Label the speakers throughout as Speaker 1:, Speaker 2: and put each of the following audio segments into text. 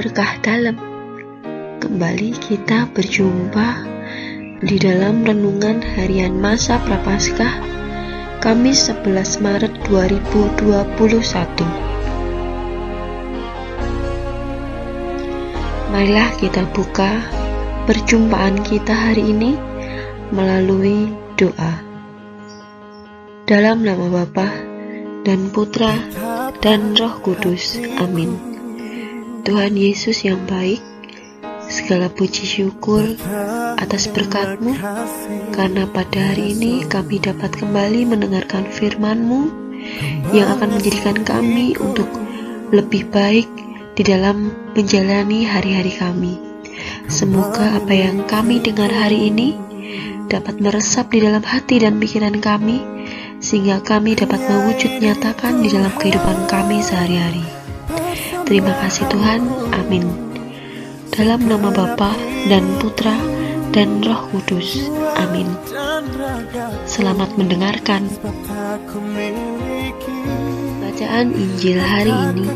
Speaker 1: berkah dalam. Kembali kita berjumpa di dalam renungan harian masa Prapaskah Kamis 11 Maret 2021. Marilah kita buka perjumpaan kita hari ini melalui doa. Dalam nama Bapa dan Putra dan Roh Kudus. Amin. Tuhan Yesus yang baik, segala puji syukur atas berkat-Mu, karena pada hari ini kami dapat kembali mendengarkan firman-Mu yang akan menjadikan kami untuk lebih baik di dalam menjalani hari-hari kami. Semoga apa yang kami dengar hari ini dapat meresap di dalam hati dan pikiran kami, sehingga kami dapat mewujud nyatakan di dalam kehidupan kami sehari-hari. Terima kasih Tuhan, amin. Dalam nama Bapa dan Putra dan Roh Kudus, amin. Selamat mendengarkan. Bacaan Injil hari ini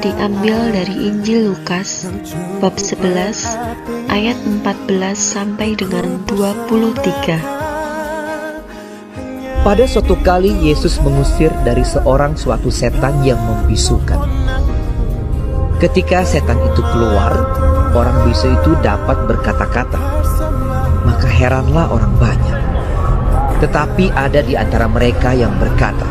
Speaker 1: diambil dari Injil Lukas bab 11 ayat 14 sampai dengan 23.
Speaker 2: Pada suatu kali Yesus mengusir dari seorang suatu setan yang membisukan. Ketika setan itu keluar, orang bisu itu dapat berkata-kata. Maka heranlah orang banyak. Tetapi ada di antara mereka yang berkata,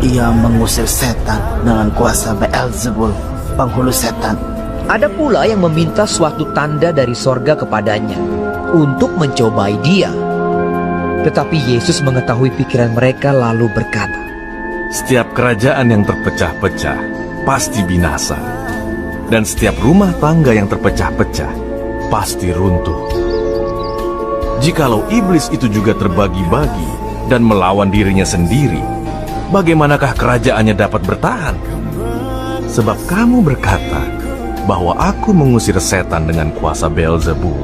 Speaker 3: "Ia mengusir setan dengan kuasa Beelzebul, penghulu setan."
Speaker 2: Ada pula yang meminta suatu tanda dari sorga kepadanya untuk mencobai dia. Tetapi Yesus mengetahui pikiran mereka lalu berkata,
Speaker 4: "Setiap kerajaan yang terpecah-pecah pasti binasa, dan setiap rumah tangga yang terpecah-pecah pasti runtuh. Jikalau iblis itu juga terbagi-bagi dan melawan dirinya sendiri, bagaimanakah kerajaannya dapat bertahan? Sebab kamu berkata bahwa aku mengusir setan dengan kuasa Beelzebul.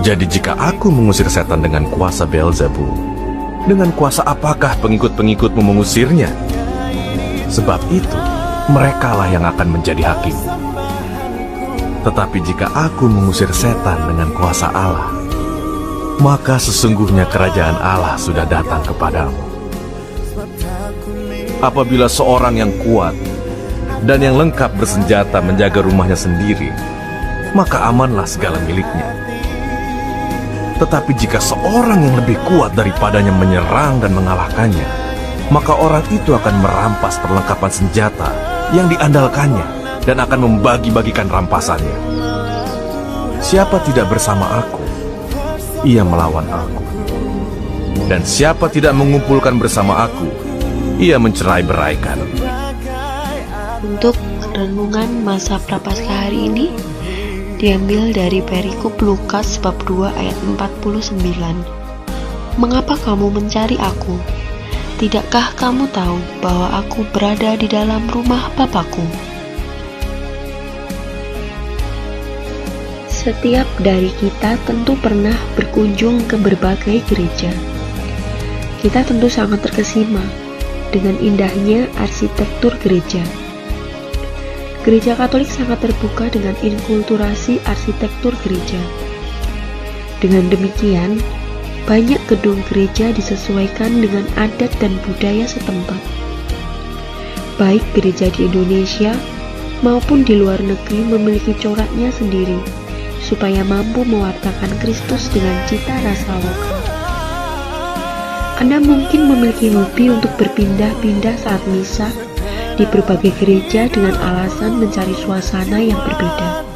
Speaker 4: Jadi jika aku mengusir setan dengan kuasa Beelzebul, dengan kuasa apakah pengikut-pengikutmu mengusirnya? Sebab itu, merekalah yang akan menjadi hakim. Tetapi jika aku mengusir setan dengan kuasa Allah, maka sesungguhnya kerajaan Allah sudah datang kepadamu. Apabila seorang yang kuat dan yang lengkap bersenjata menjaga rumahnya sendiri, maka amanlah segala miliknya. Tetapi jika seorang yang lebih kuat daripadanya menyerang dan mengalahkannya, maka orang itu akan merampas perlengkapan senjata yang diandalkannya dan akan membagi-bagikan rampasannya. Siapa tidak bersama aku, ia melawan aku. Dan siapa tidak mengumpulkan bersama aku, ia mencerai-beraikan."
Speaker 1: Untuk renungan masa Prapaskah hari ini diambil dari perikop Lukas bab 2 ayat 49. "Mengapa kamu mencari aku? Tidakkah kamu tahu bahwa aku berada di dalam rumah Bapakku?" Setiap dari kita tentu pernah berkunjung ke berbagai gereja. Kita tentu sangat terkesima dengan indahnya arsitektur gereja. Gereja Katolik sangat terbuka dengan inkulturasi arsitektur gereja. Dengan demikian, banyak gedung gereja disesuaikan dengan adat dan budaya setempat. Baik gereja di Indonesia maupun di luar negeri memiliki coraknya sendiri, supaya mampu mewartakan Kristus dengan cita rasa lokal. Anda mungkin memiliki hobi untuk berpindah-pindah saat misa di berbagai gereja dengan alasan mencari suasana yang berbeda.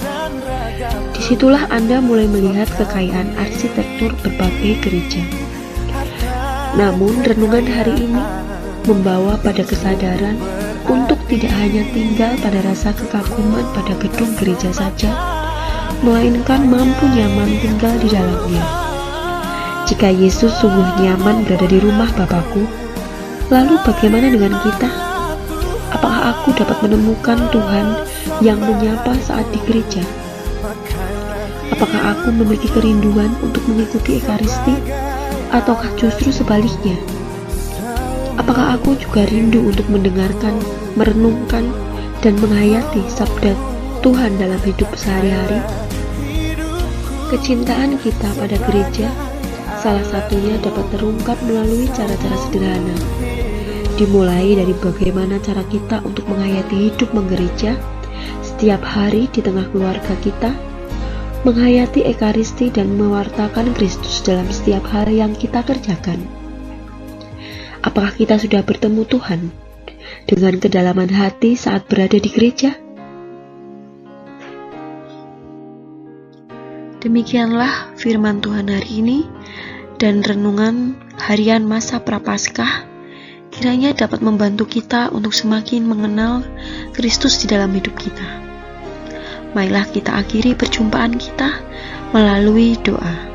Speaker 1: Disitulah Anda mulai melihat kekayaan arsitektur berbagai gereja. Namun renungan hari ini membawa pada kesadaran untuk tidak hanya tinggal pada rasa kekaguman pada gedung gereja saja, melainkan mampu nyaman tinggal di dalamnya. Jika Yesus sungguh nyaman berada di rumah Bapakku, lalu bagaimana dengan kita? Apakah aku dapat menemukan Tuhan yang menyapa saat di gereja? Apakah aku memiliki kerinduan untuk mengikuti Ekaristi? Ataukah justru sebaliknya? Apakah aku juga rindu untuk mendengarkan, merenungkan, dan menghayati sabda Tuhan dalam hidup sehari-hari? Kecintaan kita pada gereja salah satunya dapat terungkap melalui cara-cara sederhana. Dimulai dari bagaimana cara kita untuk menghayati hidup menggereja setiap hari di tengah keluarga kita, menghayati ekaristi dan mewartakan Kristus dalam setiap hal yang kita kerjakan. Apakah kita sudah bertemu Tuhan dengan kedalaman hati saat berada di gereja? Demikianlah firman Tuhan hari ini dan renungan harian masa Prapaskah kiranya dapat membantu kita untuk semakin mengenal Kristus di dalam hidup kita. Marilah kita akhiri perjumpaan kita melalui doa.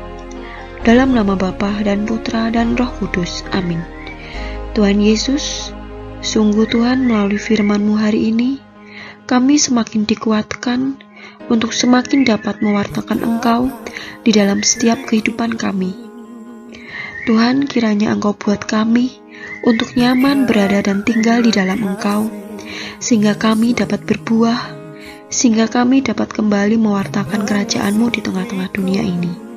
Speaker 1: Dalam nama Bapa dan Putra dan Roh Kudus. Amin. Tuhan Yesus, sungguh Tuhan melalui firman-Mu hari ini, kami semakin dikuatkan untuk semakin dapat mewartakan Engkau di dalam setiap kehidupan kami. Tuhan, kiranya Engkau buat kami untuk nyaman berada dan tinggal di dalam Engkau, sehingga kami dapat berbuah, sehingga kami dapat kembali mewartakan kerajaan-Mu di tengah-tengah dunia ini.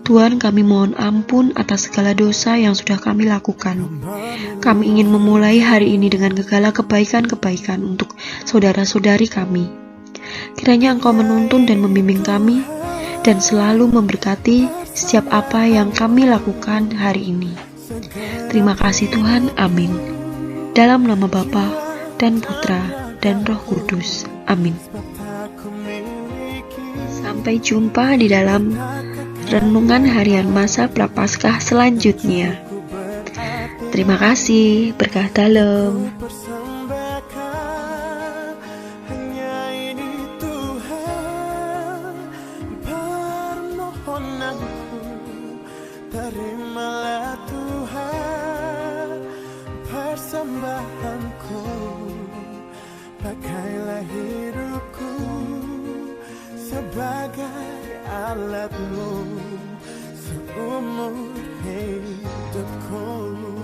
Speaker 1: Tuhan, kami mohon ampun atas segala dosa yang sudah kami lakukan. Kami ingin memulai hari ini dengan segala kebaikan-kebaikan untuk saudara-saudari kami. Kiranya Engkau menuntun dan membimbing kami dan selalu memberkati setiap apa yang kami lakukan hari ini. Terima kasih Tuhan, amin. Dalam nama Bapa dan Putra dan Roh Kudus, amin. Sampai jumpa di dalam renungan harian masa Prapaskah selanjutnya. Terima kasih, berkah dalam.
Speaker 5: Terimalah Tuhan persembahanku, pakailah hidupku sebagai alat-Mu seumur hidupku.